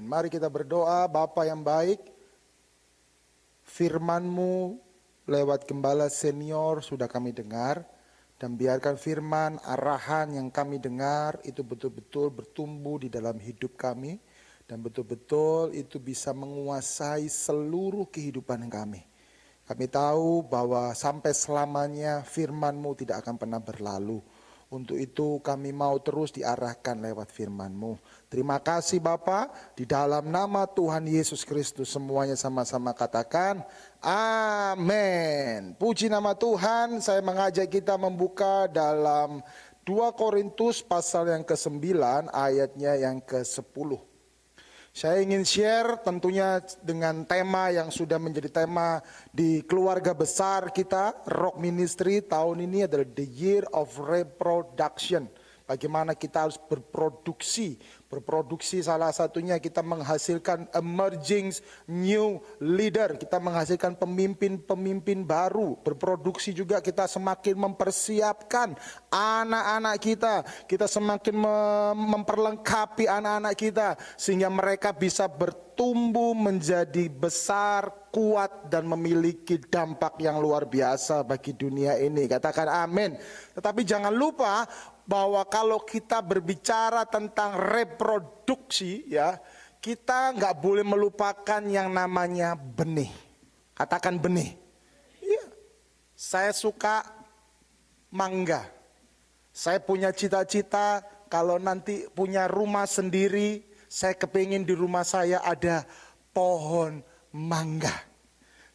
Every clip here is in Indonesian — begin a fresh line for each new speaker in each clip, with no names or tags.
Mari kita berdoa. Bapa yang baik, firman-Mu lewat Gembala Senior sudah kami dengar. Dan biarkan firman, arahan yang kami dengar itu betul-betul bertumbuh di dalam hidup kami. Dan betul-betul itu bisa menguasai seluruh kehidupan kami. Kami tahu bahwa sampai selamanya firman-Mu tidak akan pernah berlalu. Untuk itu kami mau terus diarahkan lewat firman-Mu. Terima kasih Bapa, di dalam nama Tuhan Yesus Kristus semuanya sama-sama katakan amin. Puji nama Tuhan. Saya mengajak kita membuka dalam 2 Korintus pasal yang ke-9 ayatnya yang ke-10. Saya ingin share tentunya dengan tema yang sudah menjadi tema di keluarga besar kita, Rock Ministry. Tahun ini adalah The Year of Reproduction. Bagaimana kita harus berproduksi. Berproduksi salah satunya kita menghasilkan emerging new leader. Kita menghasilkan pemimpin-pemimpin baru. Berproduksi juga kita semakin mempersiapkan anak-anak kita. Kita semakin memperlengkapi anak-anak kita. Sehingga mereka bisa bertumbuh menjadi besar, kuat, dan memiliki dampak yang luar biasa bagi dunia ini. Katakan amin. Tetapi jangan lupa bahwa kalau kita berbicara tentang reproduksi, ya, kita nggak boleh melupakan yang namanya benih. Katakan benih. Ya, saya suka mangga. Saya punya cita-cita kalau nanti punya rumah sendiri, saya kepingin di rumah saya ada pohon mangga.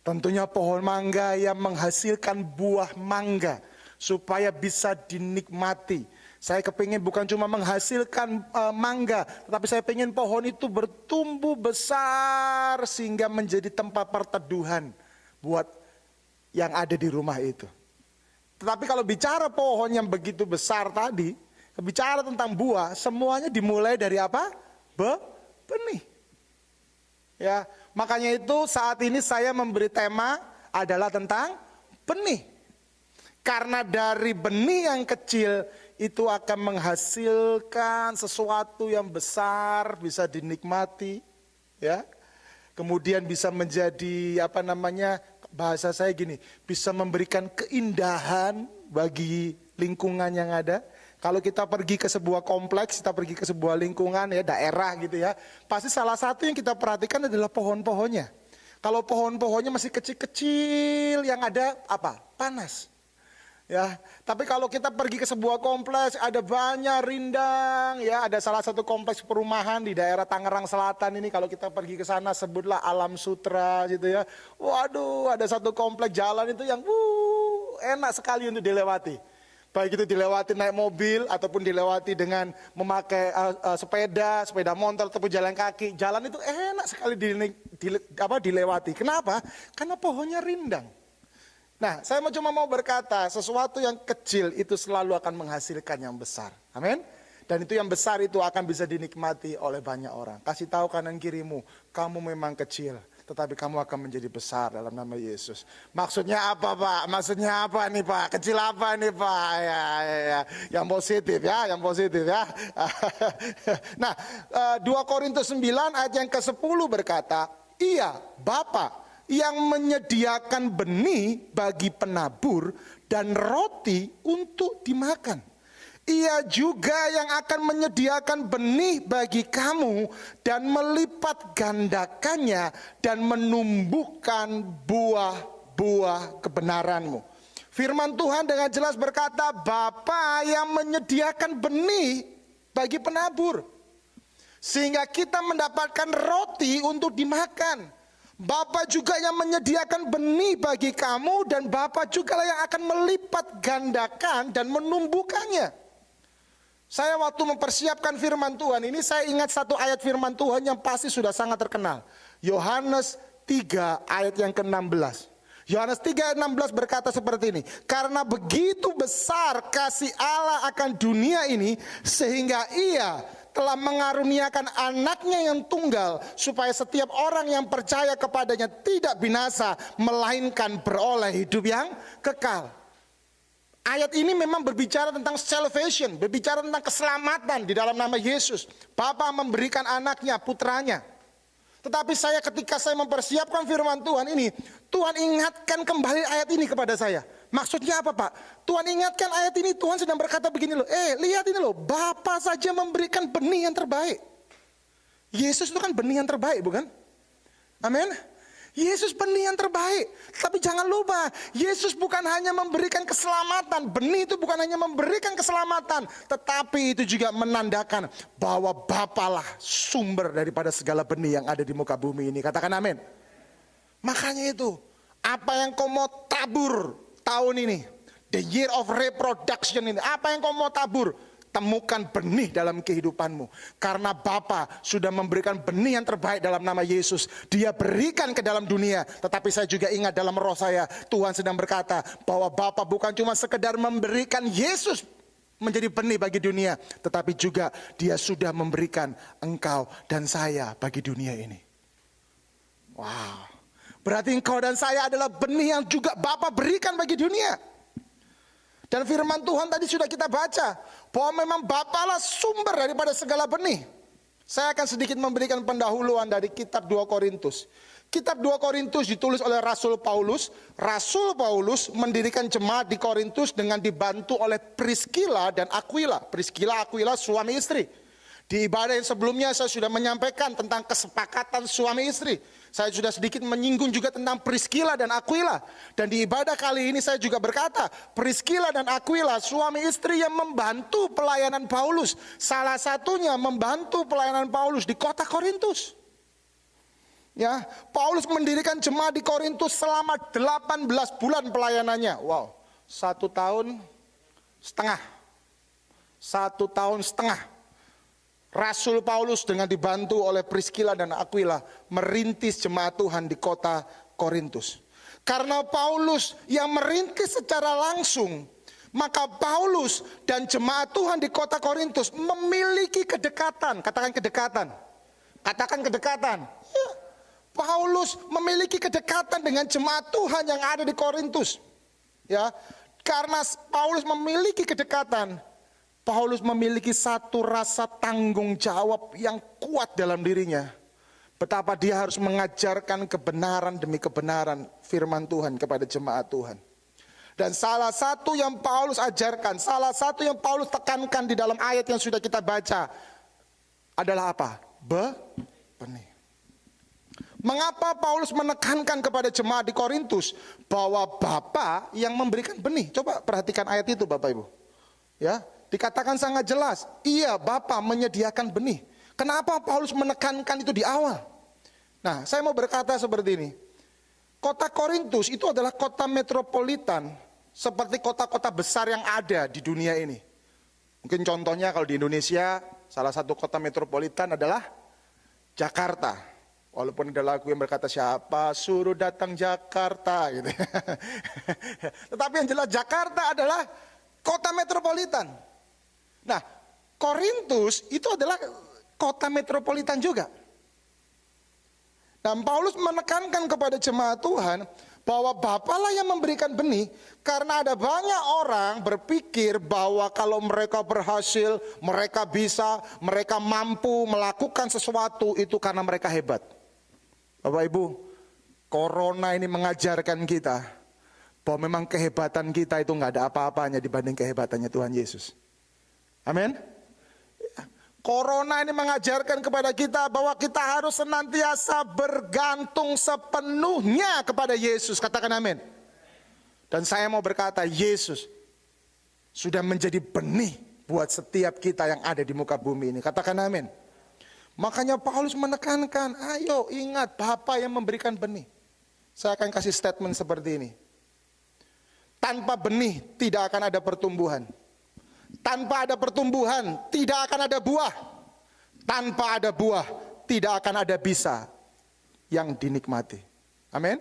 Tentunya pohon mangga yang menghasilkan buah mangga supaya bisa dinikmati. Saya kepingin bukan cuma menghasilkan mangga, tetapi saya pengen pohon itu bertumbuh besar sehingga menjadi tempat perteduhan buat yang ada di rumah itu. Tetapi kalau bicara pohon yang begitu besar tadi, bicara tentang buah, semuanya dimulai dari apa? Benih. Ya, makanya itu saat ini saya memberi tema adalah tentang benih. Karena dari benih yang kecil itu akan menghasilkan sesuatu yang besar, bisa dinikmati, ya. Kemudian bisa menjadi bahasa saya gini, bisa memberikan keindahan bagi lingkungan yang ada. Kalau kita pergi ke sebuah kompleks, kita pergi ke sebuah lingkungan, ya, daerah gitu ya, pasti salah satu yang kita perhatikan adalah pohon-pohonnya. Kalau pohon-pohonnya masih kecil-kecil, yang ada apa? Panas. Ya, tapi kalau kita pergi ke sebuah kompleks, ada banyak rindang, ya, ada salah satu kompleks perumahan di daerah Tangerang Selatan ini, kalau kita pergi ke sana sebutlah Alam Sutra gitu ya. Waduh, ada satu kompleks jalan itu yang enak sekali untuk dilewati. Baik itu dilewati naik mobil ataupun dilewati dengan memakai sepeda motor ataupun jalan kaki. Jalan itu enak sekali dilewati. Kenapa? Karena pohonnya rindang. Nah, saya cuma mau berkata, sesuatu yang kecil itu selalu akan menghasilkan yang besar. Amin. Dan itu yang besar itu akan bisa dinikmati oleh banyak orang. Kasih tahu kanan kirimu, kamu memang kecil, tetapi kamu akan menjadi besar dalam nama Yesus. Maksudnya apa, Pak? Maksudnya apa nih, Pak? Kecil apa nih, Pak? Ya. Yang positif ya, yang positif ya. Nah, 2 Korintus 9 ayat yang ke-10 berkata, "Ia, Bapa, yang menyediakan benih bagi penabur dan roti untuk dimakan. Ia juga yang akan menyediakan benih bagi kamu dan melipat gandakannya dan menumbuhkan buah-buah kebenaranmu." Firman Tuhan dengan jelas berkata, Bapa yang menyediakan benih bagi penabur, sehingga kita mendapatkan roti untuk dimakan. Bapa juga yang menyediakan benih bagi kamu, dan Bapa juga yang akan melipat gandakan dan menumbuhkannya. Saya waktu mempersiapkan firman Tuhan ini, saya ingat satu ayat firman Tuhan yang pasti sudah sangat terkenal. Yohanes 3 ayat yang ke-16. Yohanes 3 ayat 16 berkata seperti ini, "Karena begitu besar kasih Allah akan dunia ini, sehingga Ia telah mengaruniakan anaknya yang tunggal, supaya setiap orang yang percaya kepadanya tidak binasa, melainkan beroleh hidup yang kekal." Ayat ini memang berbicara tentang salvation, berbicara tentang keselamatan di dalam nama Yesus. Bapa memberikan anaknya, putranya. Tetapi ketika saya mempersiapkan firman Tuhan ini, Tuhan ingatkan kembali ayat ini kepada saya. Maksudnya apa, Pak? Tuhan ingatkan ayat ini, Tuhan sedang berkata begini loh. Lihat ini loh, Bapa saja memberikan benih yang terbaik. Yesus itu kan benih yang terbaik, bukan? Amin. Yesus benih yang terbaik. Tapi jangan lupa, Yesus bukan hanya memberikan keselamatan. Benih itu bukan hanya memberikan keselamatan, tetapi itu juga menandakan bahwa Bapalah sumber daripada segala benih yang ada di muka bumi ini. Katakan amin. Makanya itu, apa yang kau mau tabur tahun ini, the year of reproduction ini, apa yang kau mau tabur, temukan benih dalam kehidupanmu. Karena Bapa sudah memberikan benih yang terbaik dalam nama Yesus. Dia berikan ke dalam dunia. Tetapi saya juga ingat dalam roh saya, Tuhan sedang berkata bahwa Bapa bukan cuma sekedar memberikan Yesus menjadi benih bagi dunia, tetapi juga Dia sudah memberikan engkau dan saya bagi dunia ini. Wow. Berarti engkau dan saya adalah benih yang juga Bapa berikan bagi dunia. Dan firman Tuhan tadi sudah kita baca, bahwa memang Bapalah sumber daripada segala benih. Saya akan sedikit memberikan pendahuluan dari kitab 2 Korintus. Kitab 2 Korintus ditulis oleh Rasul Paulus. Rasul Paulus mendirikan jemaat di Korintus dengan dibantu oleh Priscilla dan Aquila. Priscilla, Aquila suami istri. Di ibadah yang sebelumnya saya sudah menyampaikan tentang kesepakatan suami istri. Saya sudah sedikit menyinggung juga tentang Priscilla dan Aquila. Dan di ibadah kali ini saya juga berkata, Priscilla dan Aquila suami istri yang membantu pelayanan Paulus. Salah satunya membantu pelayanan Paulus di kota Korintus. Ya, Paulus mendirikan jemaat di Korintus selama 18 bulan pelayanannya. Wow, 1 tahun setengah. 1 tahun setengah. Rasul Paulus dengan dibantu oleh Priscilla dan Aquila merintis jemaat Tuhan di kota Korintus. Karena Paulus yang merintis secara langsung, maka Paulus dan jemaat Tuhan di kota Korintus memiliki kedekatan. Katakan kedekatan. Katakan kedekatan. Ya. Paulus memiliki kedekatan dengan jemaat Tuhan yang ada di Korintus. Ya. Karena Paulus memiliki kedekatan, Paulus memiliki satu rasa tanggung jawab yang kuat dalam dirinya. Betapa dia harus mengajarkan kebenaran demi kebenaran firman Tuhan kepada jemaat Tuhan. Dan salah satu yang Paulus ajarkan, salah satu yang Paulus tekankan di dalam ayat yang sudah kita baca adalah apa? Benih. Mengapa Paulus menekankan kepada jemaat di Korintus bahwa Bapa yang memberikan benih? Coba perhatikan ayat itu Bapak Ibu. Ya. Dikatakan sangat jelas, iya Bapa menyediakan benih. Kenapa Paulus menekankan itu di awal? Nah, saya mau berkata seperti ini. Kota Korintus itu adalah kota metropolitan, seperti kota-kota besar yang ada di dunia ini. Mungkin contohnya kalau di Indonesia, salah satu kota metropolitan adalah Jakarta. Walaupun ada lagu yang berkata siapa suruh datang Jakarta gitu. Tetapi yang jelas Jakarta adalah kota metropolitan. Nah, Korintus itu adalah kota metropolitan juga. Dan Paulus menekankan kepada jemaat Tuhan bahwa Bapalah yang memberikan benih, karena ada banyak orang berpikir bahwa kalau mereka berhasil, mereka bisa, mereka mampu melakukan sesuatu itu karena mereka hebat. Bapak Ibu, Corona ini mengajarkan kita bahwa memang kehebatan kita itu nggak ada apa-apanya dibanding kehebatannya Tuhan Yesus. Amin. Corona ini mengajarkan kepada kita bahwa kita harus senantiasa bergantung sepenuhnya kepada Yesus. Katakan amin. Dan saya mau berkata, Yesus sudah menjadi benih buat setiap kita yang ada di muka bumi ini. Katakan amin. Makanya Paulus menekankan, ayo ingat Bapa yang memberikan benih. Saya akan kasih statement seperti ini. Tanpa benih tidak akan ada pertumbuhan. Tanpa ada pertumbuhan, tidak akan ada buah. Tanpa ada buah, tidak akan ada bisa yang dinikmati. Amin.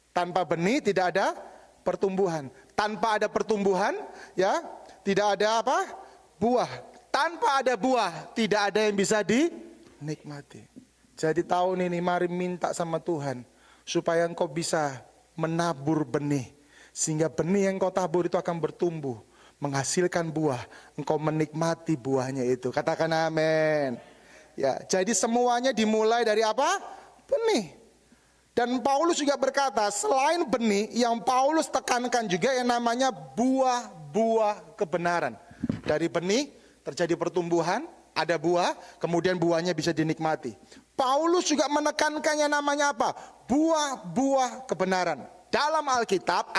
Tanpa benih tidak ada pertumbuhan. Tanpa ada pertumbuhan, ya, tidak ada apa? Buah. Tanpa ada buah, tidak ada yang bisa dinikmati. Jadi tahun ini mari minta sama Tuhan supaya engkau bisa menabur benih, sehingga benih yang kau tabur itu akan bertumbuh, menghasilkan buah, engkau menikmati buahnya itu. Katakan amin. Ya, jadi semuanya dimulai dari apa? Benih. Dan Paulus juga berkata, selain benih, yang Paulus tekankan juga yang namanya buah-buah kebenaran. Dari benih terjadi pertumbuhan, ada buah, kemudian buahnya bisa dinikmati. Paulus juga menekankan yang namanya apa? Buah-buah kebenaran. Dalam Alkitab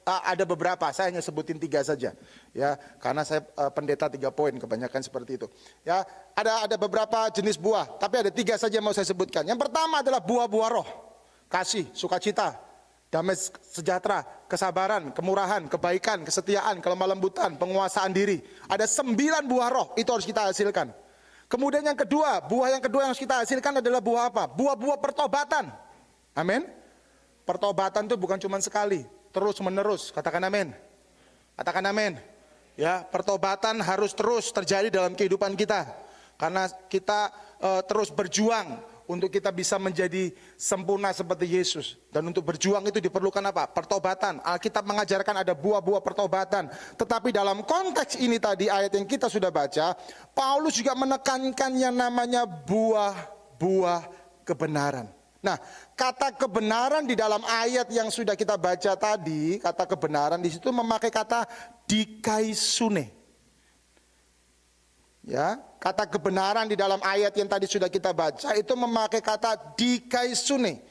ada beberapa, saya hanya sebutin 3 saja, ya, karena saya pendeta 3 poin, kebanyakan seperti itu. Ya, ada beberapa jenis buah, tapi ada 3 saja yang mau saya sebutkan. Yang pertama adalah buah-buah roh. Kasih, sukacita, damai sejahtera, kesabaran, kemurahan, kebaikan, kesetiaan, kelemah lembutan, penguasaan diri. Ada 9 buah roh, itu harus kita hasilkan. Kemudian yang kedua, buah yang kedua yang harus kita hasilkan adalah buah apa? Buah-buah pertobatan. Amin. Pertobatan itu bukan cuma sekali, terus menerus. Katakan amin. Katakan amin. Ya, pertobatan harus terus terjadi dalam kehidupan kita. Karena kita terus berjuang untuk kita bisa menjadi sempurna seperti Yesus. Dan untuk berjuang itu diperlukan apa? Pertobatan. Alkitab mengajarkan ada buah-buah pertobatan. Tetapi dalam konteks ini tadi, ayat yang kita sudah baca, Paulus juga menekankan yang namanya buah-buah kebenaran. Nah, kata kebenaran di dalam ayat yang sudah kita baca tadi, kata kebenaran di situ memakai kata dikaisune. Ya, kata kebenaran di dalam ayat yang tadi sudah kita baca itu memakai kata dikaisune.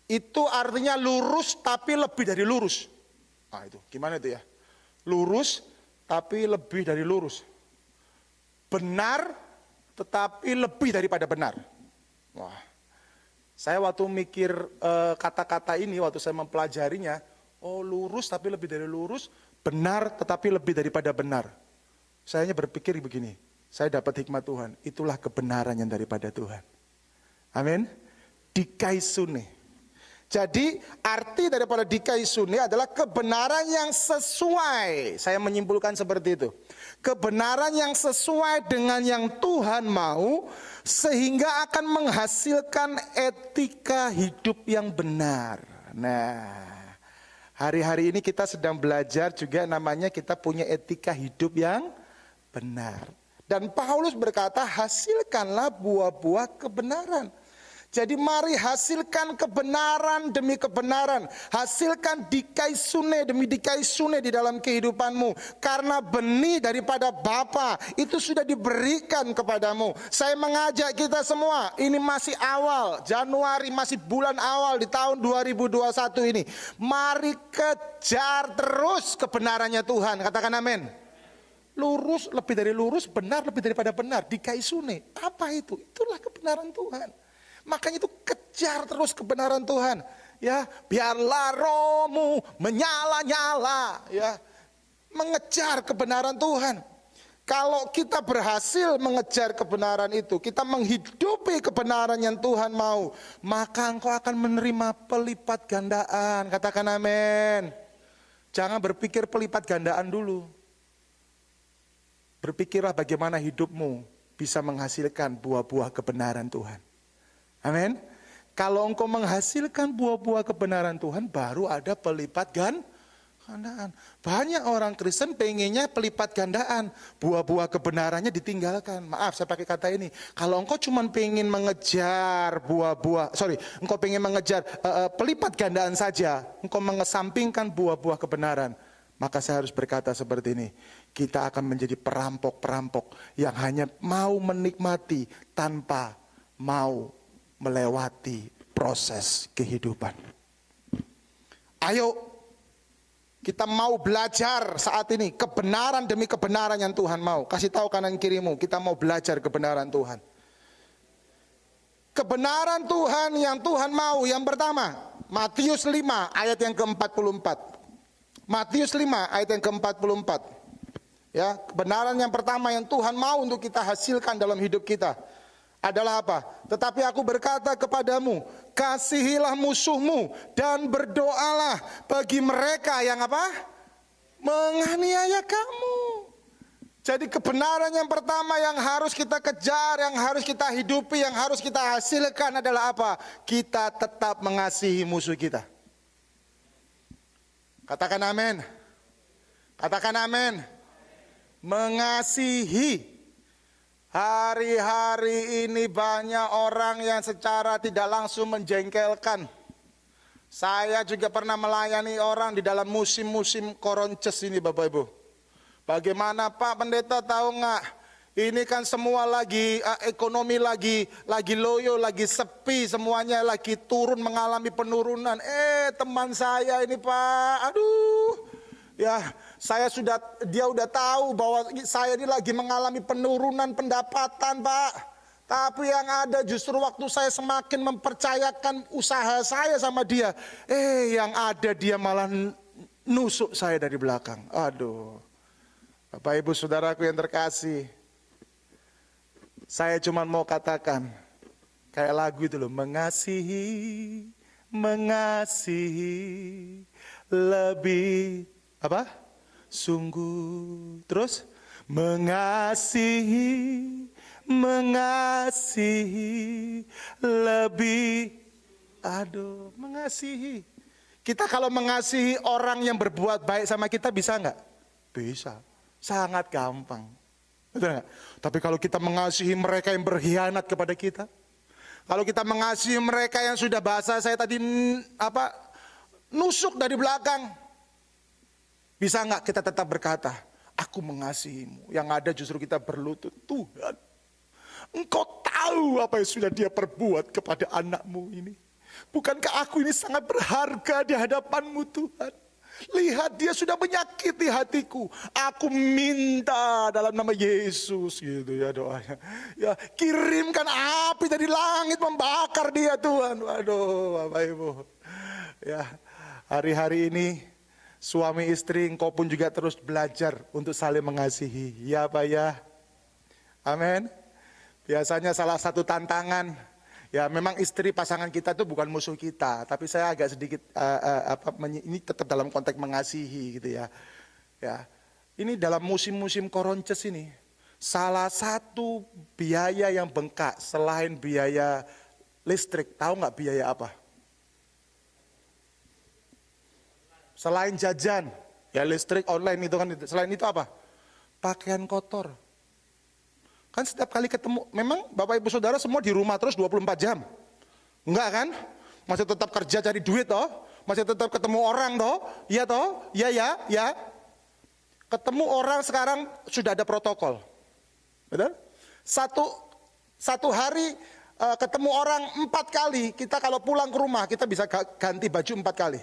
Itu artinya lurus tapi lebih dari lurus. Nah itu, gimana itu ya? Lurus tapi lebih dari lurus. Benar tetapi lebih daripada benar. Wah, saya waktu mikir kata-kata ini, waktu saya mempelajarinya, oh lurus tapi lebih dari lurus, benar tetapi lebih daripada benar. Saya hanya berpikir begini, saya dapat hikmat Tuhan, itulah kebenaran yang daripada Tuhan. Amin. Dikaisune. Jadi arti daripada dikaisune adalah kebenaran yang sesuai. Saya menyimpulkan seperti itu. Kebenaran yang sesuai dengan yang Tuhan mau, sehingga akan menghasilkan etika hidup yang benar. Nah, hari-hari ini kita sedang belajar juga namanya kita punya etika hidup yang benar. Dan Paulus berkata, hasilkanlah buah-buah kebenaran. Jadi mari hasilkan kebenaran demi kebenaran. Hasilkan dikaisune demi dikaisune di dalam kehidupanmu. Karena benih daripada Bapa itu sudah diberikan kepadamu. Saya mengajak kita semua, ini masih awal, Januari masih bulan awal di tahun 2021 ini. Mari kejar terus kebenarannya Tuhan. Katakan amin. Lurus lebih dari lurus, benar lebih daripada benar, dikaisune. Apa itu? Itulah kebenaran Tuhan. Makanya itu kejar terus kebenaran Tuhan. Ya, biarlah rohmu menyala-nyala, ya. Mengejar kebenaran Tuhan. Kalau kita berhasil mengejar kebenaran itu, kita menghidupi kebenaran yang Tuhan mau, maka engkau akan menerima pelipat gandaan. Katakan amin. Jangan berpikir pelipat gandaan dulu. Berpikirlah bagaimana hidupmu bisa menghasilkan buah-buah kebenaran Tuhan. Amin. Kalau engkau menghasilkan buah-buah kebenaran Tuhan, baru ada pelipat gandaan. Banyak orang Kristen pengennya pelipat gandaan, buah-buah kebenarannya ditinggalkan. Maaf, saya pakai kata ini. Kalau engkau cuma pengen mengejar engkau pengen mengejar pelipat gandaan saja, engkau mengesampingkan buah-buah kebenaran. Maka saya harus berkata seperti ini, kita akan menjadi perampok-perampok yang hanya mau menikmati tanpa mau melewati proses kehidupan. Ayo, kita mau belajar saat ini kebenaran demi kebenaran yang Tuhan mau. Kasih tahu kanan kirimu, kita mau belajar kebenaran Tuhan. Kebenaran Tuhan yang Tuhan mau, yang pertama, Matius 5 ayat yang ke-44. Matius 5 ayat yang ke-44. Ya, kebenaran yang pertama yang Tuhan mau untuk kita hasilkan dalam hidup kita adalah apa? Tetapi aku berkata kepadamu, kasihilah musuhmu dan berdoalah bagi mereka yang apa? Menganiaya kamu. Jadi kebenaran yang pertama yang harus kita kejar, yang harus kita hidupi, yang harus kita hasilkan adalah apa? Kita tetap mengasihi musuh kita. Katakan amin. Katakan amin. Mengasihi. Hari-hari ini banyak orang yang secara tidak langsung menjengkelkan. Saya juga pernah melayani orang di dalam musim-musim koronces ini, Bapak Ibu. Bagaimana Pak Pendeta, tahu nggak? Ini kan semua lagi ekonomi lagi loyo, lagi sepi, semuanya lagi turun, mengalami penurunan. Teman saya ini Pak, aduh, ya dia udah tahu bahwa saya ini lagi mengalami penurunan pendapatan Pak. Tapi yang ada justru waktu saya semakin mempercayakan usaha saya sama dia, yang ada dia malah nusuk saya dari belakang. Aduh, Bapak Ibu Saudaraku yang terkasih, saya cuma mau katakan, kayak lagu itu loh, mengasihi lebih apa? Sungguh, terus mengasihi lebih, mengasihi. Kita kalau mengasihi orang yang berbuat baik sama kita bisa nggak? Bisa, sangat gampang, betul nggak? Tapi kalau kita mengasihi mereka yang berkhianat kepada kita, kalau kita mengasihi mereka yang sudah bahasa saya tadi nusuk dari belakang, bisa nggak kita tetap berkata, aku mengasihimu? Yang ada justru kita berlutut, Tuhan, Engkau tahu apa yang sudah dia perbuat kepada anakmu ini. Bukankah aku ini sangat berharga di hadapanmu Tuhan? Lihat dia sudah menyakiti hatiku. Aku minta dalam nama Yesus, gitu ya doanya. Ya, kirimkan api dari langit membakar dia Tuhan. Waduh Bapak Ibu. Ya, hari-hari ini suami istri engkau pun juga terus belajar untuk saling mengasihi. Ya Pak ya. Amin. Biasanya salah satu tantangan, ya memang istri pasangan kita itu bukan musuh kita, tapi saya agak sedikit ini tetap dalam konteks mengasihi gitu ya. Ya, ini dalam musim-musim koronces ini, salah satu biaya yang bengkak selain biaya listrik, tahu nggak biaya apa? Selain jajan, ya listrik online itu kan, selain itu apa? Pakaian kotor. Kan setiap kali ketemu, memang Bapak Ibu Saudara semua di rumah terus 24 jam. Enggak kan? Masih tetap kerja cari duit toh? Masih tetap ketemu orang toh? Iya toh? Ya. Ketemu orang sekarang sudah ada protokol. Betul? Satu hari ketemu orang 4 kali, kita kalau pulang ke rumah kita bisa ganti baju 4 kali.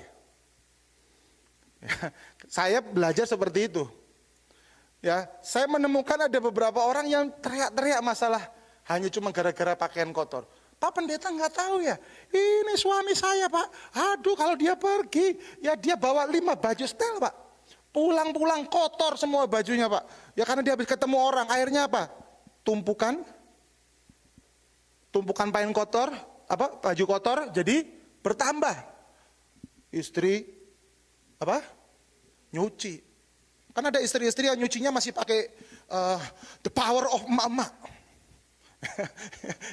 Saya belajar seperti itu. Ya, saya menemukan ada beberapa orang yang teriak-teriak masalah hanya cuma gara-gara pakaian kotor. Pak Pendeta nggak tahu ya, ini suami saya Pak. Aduh kalau dia pergi, ya dia bawa 5 baju setel Pak. Pulang-pulang kotor semua bajunya Pak. Ya karena dia habis ketemu orang, akhirnya apa? Tumpukan pakaian kotor, baju kotor jadi bertambah. Istri nyuci. Kan ada istri-istri yang nyucinya masih pakai the power of emak-emak.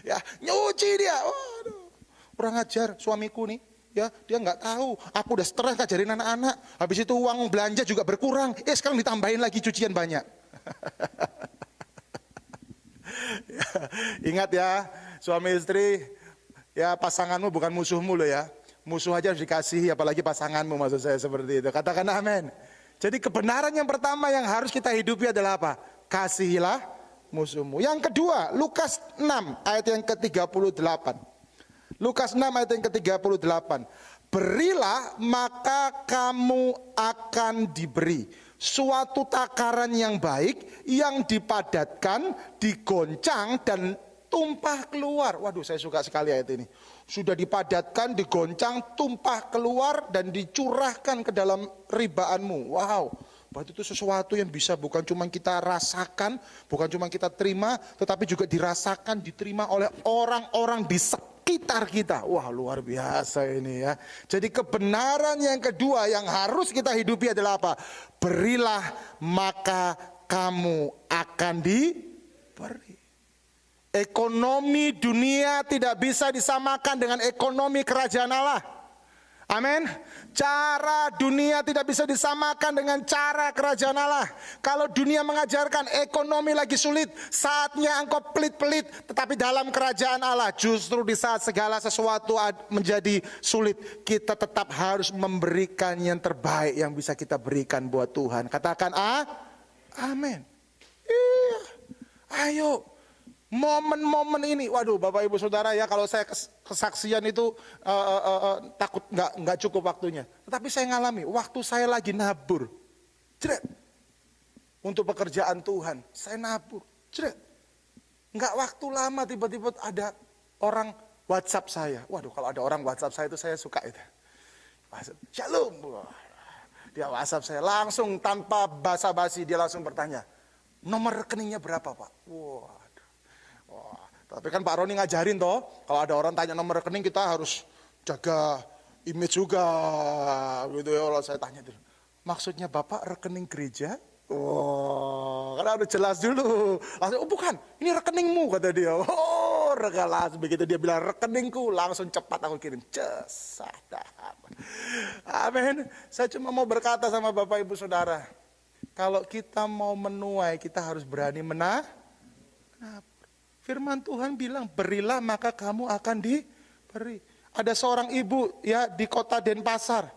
Ya, nyuci dia. Waduh, kurang ajar suamiku nih. Ya, dia nggak tahu. Aku udah stres ngajarin anak-anak. Habis itu uang belanja juga berkurang. Sekarang ditambahin lagi cucian banyak. Ya, ingat ya, suami istri, ya pasanganmu bukan musuhmu loh ya. Musuh aja harus dikasihi, apalagi pasanganmu, maksud saya seperti itu. Katakan amin. Jadi kebenaran yang pertama yang harus kita hidupi adalah apa? Kasihilah musuhmu. Yang kedua, Lukas 6 ayat yang ke-38. Lukas 6 ayat yang ke-38. Berilah maka kamu akan diberi. Suatu takaran yang baik, yang dipadatkan, digoncang dan tumpah keluar. Waduh, saya suka sekali ayat ini. Sudah dipadatkan, digoncang, tumpah keluar dan dicurahkan ke dalam ribaanmu. Wow, berarti itu sesuatu yang bisa bukan cuma kita rasakan, bukan cuma kita terima, tetapi juga dirasakan, diterima oleh orang-orang di sekitar kita. Wah, luar biasa ini ya. Jadi kebenaran yang kedua yang harus kita hidupi adalah apa? Berilah maka kamu akan diberi. Ekonomi dunia tidak bisa disamakan dengan ekonomi kerajaan Allah. Amin. Cara dunia tidak bisa disamakan dengan cara kerajaan Allah. Kalau dunia mengajarkan ekonomi lagi sulit, saatnya engkau pelit-pelit. Tetapi dalam kerajaan Allah, justru di saat segala sesuatu menjadi sulit, kita tetap harus memberikan yang terbaik yang bisa kita berikan buat Tuhan. Katakan amin. Iya. Ayo. Momen-momen ini, waduh Bapak Ibu Saudara ya, kalau saya kesaksian itu takut nggak cukup waktunya. Tetapi saya ngalami, waktu saya lagi nabur, jret, untuk pekerjaan Tuhan, saya nabur, jret. Nggak waktu lama tiba-tiba ada orang WhatsApp saya. Waduh, kalau ada orang WhatsApp saya itu saya suka itu. Shalom, dia WhatsApp saya langsung tanpa basa-basi, dia langsung bertanya, nomor rekeningnya berapa Pak? Wah. Tapi kan Pak Roni ngajarin toh, kalau ada orang tanya nomor rekening kita harus jaga image juga, gitu ya. Kalau saya tanya dulu, maksudnya Bapak rekening gereja? Oh, karena udah jelas dulu. Langsung, oh bukan, ini rekeningmu kata dia. Oh, regalas begitu dia bilang rekeningku, langsung cepat aku kirim. Amin. Saya cuma mau berkata sama Bapak Ibu Saudara, kalau kita mau menuai, kita harus berani menabur. Firman Tuhan bilang, berilah maka kamu akan diberi. Ada seorang ibu ya di kota Denpasar,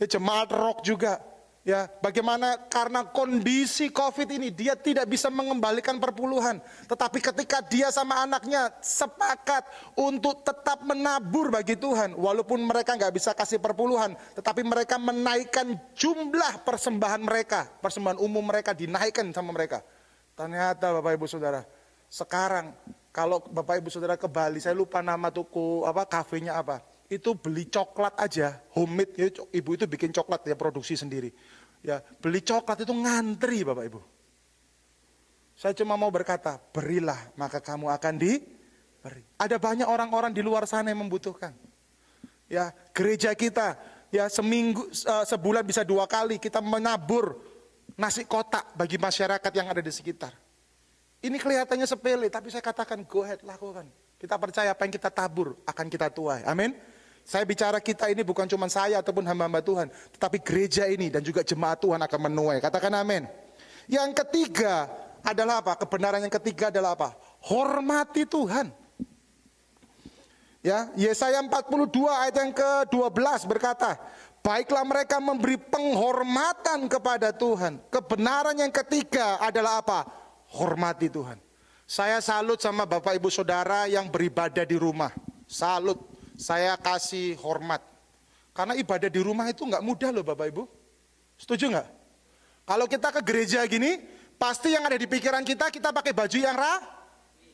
ya, jemaat rock juga. Ya, bagaimana karena kondisi COVID ini dia tidak bisa mengembalikan perpuluhan. Tetapi ketika dia sama anaknya sepakat untuk tetap menabur bagi Tuhan, walaupun mereka nggak bisa kasih perpuluhan, tetapi mereka menaikkan jumlah persembahan mereka, persembahan umum mereka dinaikkan sama mereka. Ternyata Bapak Ibu Saudara, sekarang kalau Bapak Ibu Saudara ke Bali, saya lupa nama toko kafenya apa. Itu beli coklat aja, homemade ya, ibu itu bikin coklat ya, produksi sendiri. Ya, beli coklat itu ngantri Bapak Ibu. Saya cuma mau berkata, berilah maka kamu akan diberi. Ada banyak orang-orang di luar sana yang membutuhkan. Ya, gereja kita ya sebulan bisa 2 kali kita menabur nasi kotak bagi masyarakat yang ada di sekitar. Ini kelihatannya sepele, tapi saya katakan go ahead, lakukan. Kita percaya apa yang kita tabur akan kita tuai. Amin. Saya bicara kita ini bukan cuma saya ataupun hamba-hamba Tuhan, tetapi gereja ini dan juga jemaat Tuhan akan menuai. Katakan amin. Yang ketiga adalah apa? Kebenaran yang ketiga adalah apa? Hormati Tuhan. Ya, Yesaya 42 ayat yang ke-12 berkata, baiklah mereka memberi penghormatan kepada Tuhan. Kebenaran yang ketiga adalah apa? Hormati Tuhan. Saya salut sama Bapak Ibu Saudara yang beribadah di rumah. Salut. Saya kasih hormat. Karena ibadah di rumah itu nggak mudah loh Bapak Ibu. Setuju nggak? Kalau kita ke gereja gini, pasti yang ada di pikiran kita pakai baju yang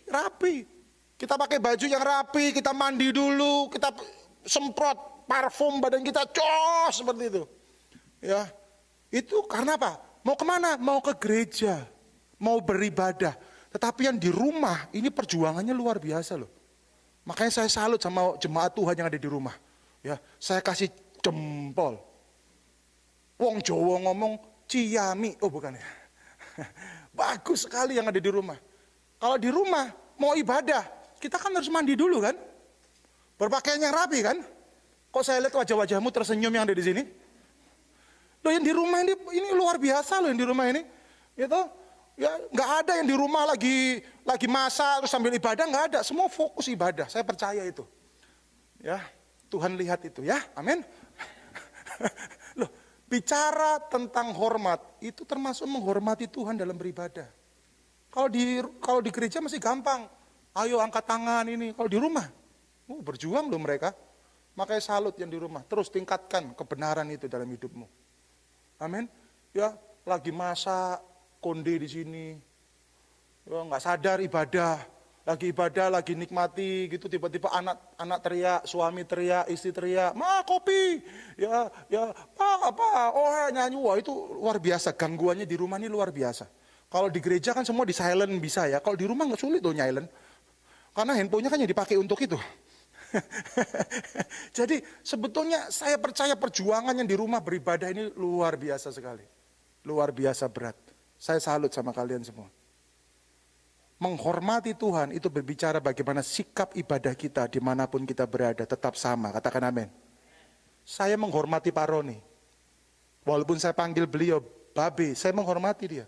rapi. Kita pakai baju yang rapi, kita mandi dulu, kita semprot parfum badan kita, cos seperti itu. Ya, itu karena apa? Mau kemana? Mau ke gereja, mau beribadah. Tetapi yang di rumah, ini perjuangannya luar biasa loh. Makanya saya salut sama jemaat Tuhan yang ada di rumah. Ya, saya kasih jempol. Wong Jawa ngomong ciami, oh bukan ya. Bagus sekali yang ada di rumah. Kalau di rumah mau ibadah, kita kan harus mandi dulu kan. Berpakaian yang rapi kan. Kok saya lihat wajah-wajahmu tersenyum yang ada di sini? Loh yang di rumah ini luar biasa loh yang di rumah ini. Gitu. Ya nggak ada yang di rumah lagi masak terus sambil ibadah, nggak ada, semua fokus ibadah. Saya percaya itu. Ya, Tuhan lihat itu ya, amin. Loh, bicara tentang hormat itu termasuk menghormati Tuhan dalam beribadah. Kalau di gereja masih gampang, ayo angkat tangan ini. Kalau di rumah, berjuang loh mereka. Makanya salut yang di rumah. Terus tingkatkan kebenaran itu dalam hidupmu. Amin. Ya, lagi masak. Konde di sini, ya, nggak sadar ibadah, lagi nikmati gitu, tiba-tiba anak teriak, suami teriak, istri teriak, ma kopi, ya apa, oh nyanyi, wah itu luar biasa, gangguannya di rumah ini luar biasa. Kalau di gereja kan semua di silent bisa ya, kalau di rumah nggak sulit tuh silent, karena handphonenya kan yang dipakai untuk itu. Jadi sebetulnya saya percaya perjuangan yang di rumah beribadah ini luar biasa sekali, luar biasa berat. Saya salut sama kalian semua. Menghormati Tuhan itu berbicara bagaimana sikap ibadah kita dimanapun kita berada tetap sama. Katakan amin. Saya menghormati Pak Roni. Walaupun saya panggil beliau Babe, saya menghormati dia.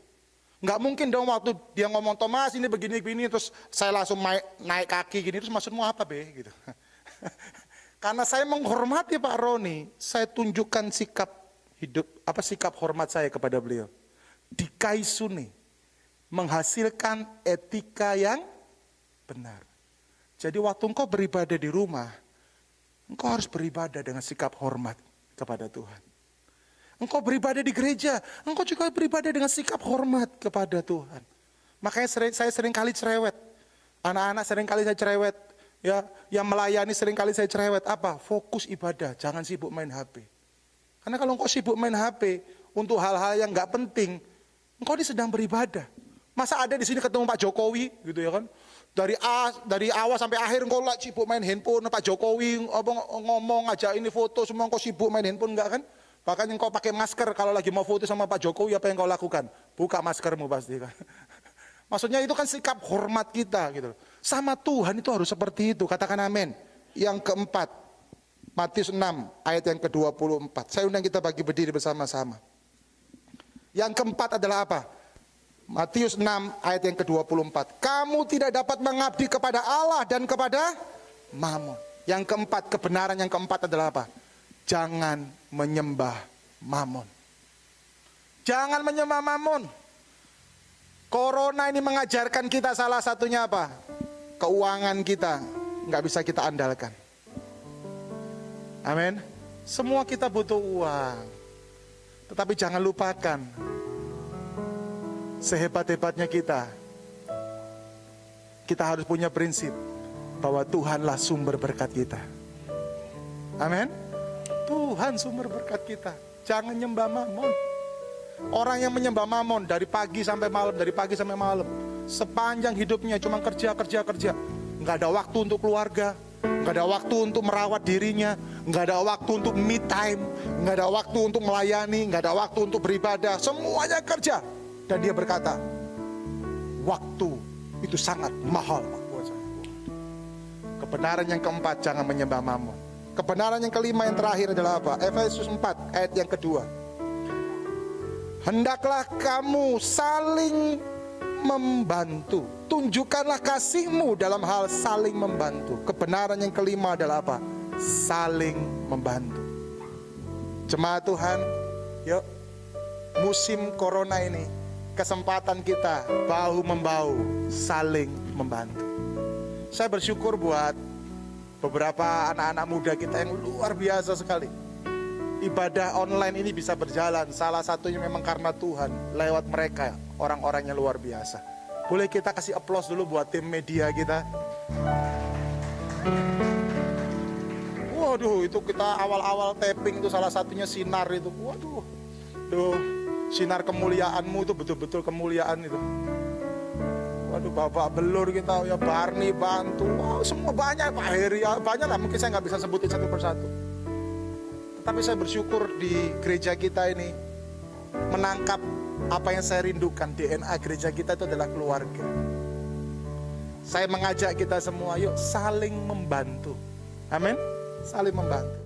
Nggak mungkin dong waktu dia ngomong, Thomas ini begini-begini, terus saya langsung naik kaki gini, terus maksudmu apa Be? Gitu. Karena saya menghormati Pak Roni, saya tunjukkan sikap hidup, sikap hormat saya kepada beliau. Dikaisuni, menghasilkan etika yang benar. Jadi waktu engkau beribadah di rumah, engkau harus beribadah dengan sikap hormat kepada Tuhan. Engkau beribadah di gereja, engkau juga beribadah dengan sikap hormat kepada Tuhan. Makanya saya sering kali cerewet. Anak-anak sering kali saya cerewet. Ya, yang melayani sering kali saya cerewet. Apa? Fokus ibadah, jangan sibuk main HP. Karena kalau engkau sibuk main HP untuk hal-hal yang nggak penting, engkau ini sedang beribadah. Masa ada di sini ketemu Pak Jokowi, gitu ya kan? Dari awal sampai akhir engkau sibuk main handphone, Pak Jokowi ngomong aja ini foto, semua engkau sibuk main handphone, enggak kan? Bahkan engkau pakai masker kalau lagi mau foto sama Pak Jokowi, apa yang kau lakukan? Buka maskermu pasti kan. Maksudnya itu kan sikap hormat kita gitu. Sama Tuhan itu harus seperti itu, katakan amin. Yang keempat, Matius 6 ayat yang ke-24. Saya undang kita bagi berdiri bersama-sama. Yang keempat adalah apa? Matius 6 ayat yang ke-24. Kamu tidak dapat mengabdi kepada Allah dan kepada Mamon. Yang keempat, kebenaran yang keempat adalah apa? Jangan menyembah Mamon. Jangan menyembah Mamon. Corona ini mengajarkan kita salah satunya apa? Keuangan kita nggak bisa kita andalkan. Amin. Semua kita butuh uang. Tetapi jangan lupakan, sehebat-hebatnya kita harus punya prinsip bahwa Tuhanlah sumber berkat kita. Amin. Tuhan sumber berkat kita. Jangan nyembah Mamon. Orang yang menyembah Mamon dari pagi sampai malam, sepanjang hidupnya cuma kerja. Nggak ada waktu untuk keluarga, nggak ada waktu untuk merawat dirinya, nggak ada waktu untuk me time, nggak ada waktu untuk melayani, nggak ada waktu untuk beribadah, semuanya kerja. Dan dia berkata, waktu itu sangat mahal buat saya. Kebenaran yang keempat, jangan menyembah Mamon. Kebenaran yang kelima, yang terakhir adalah apa? Efesus 4 ayat yang kedua. Hendaklah kamu saling membantu. Tunjukkanlah kasihmu dalam hal saling membantu. Kebenaran yang kelima adalah apa? Saling membantu. Jemaat Tuhan, yuk, musim corona ini kesempatan kita bahu-membahu saling membantu. Saya bersyukur buat beberapa anak-anak muda kita yang luar biasa sekali. Ibadah online ini bisa berjalan, salah satunya memang karena Tuhan lewat mereka, orang-orang yang luar biasa. Boleh kita kasih aplaus dulu buat tim media kita. Waduh, itu kita awal-awal taping itu salah satunya Sinar itu. Waduh, tuh sinar kemuliaanmu itu betul-betul kemuliaan itu. Waduh, Bapak Belur kita, ya Barni bantu, wow, semua banyak, Pak Heri, ya, banyak lah, mungkin saya nggak bisa sebutin satu persatu. Tapi saya bersyukur di gereja kita ini menangkap apa yang saya rindukan. DNA gereja kita itu adalah keluarga. Saya mengajak kita semua, yuk saling membantu. Amin. Saling membantu.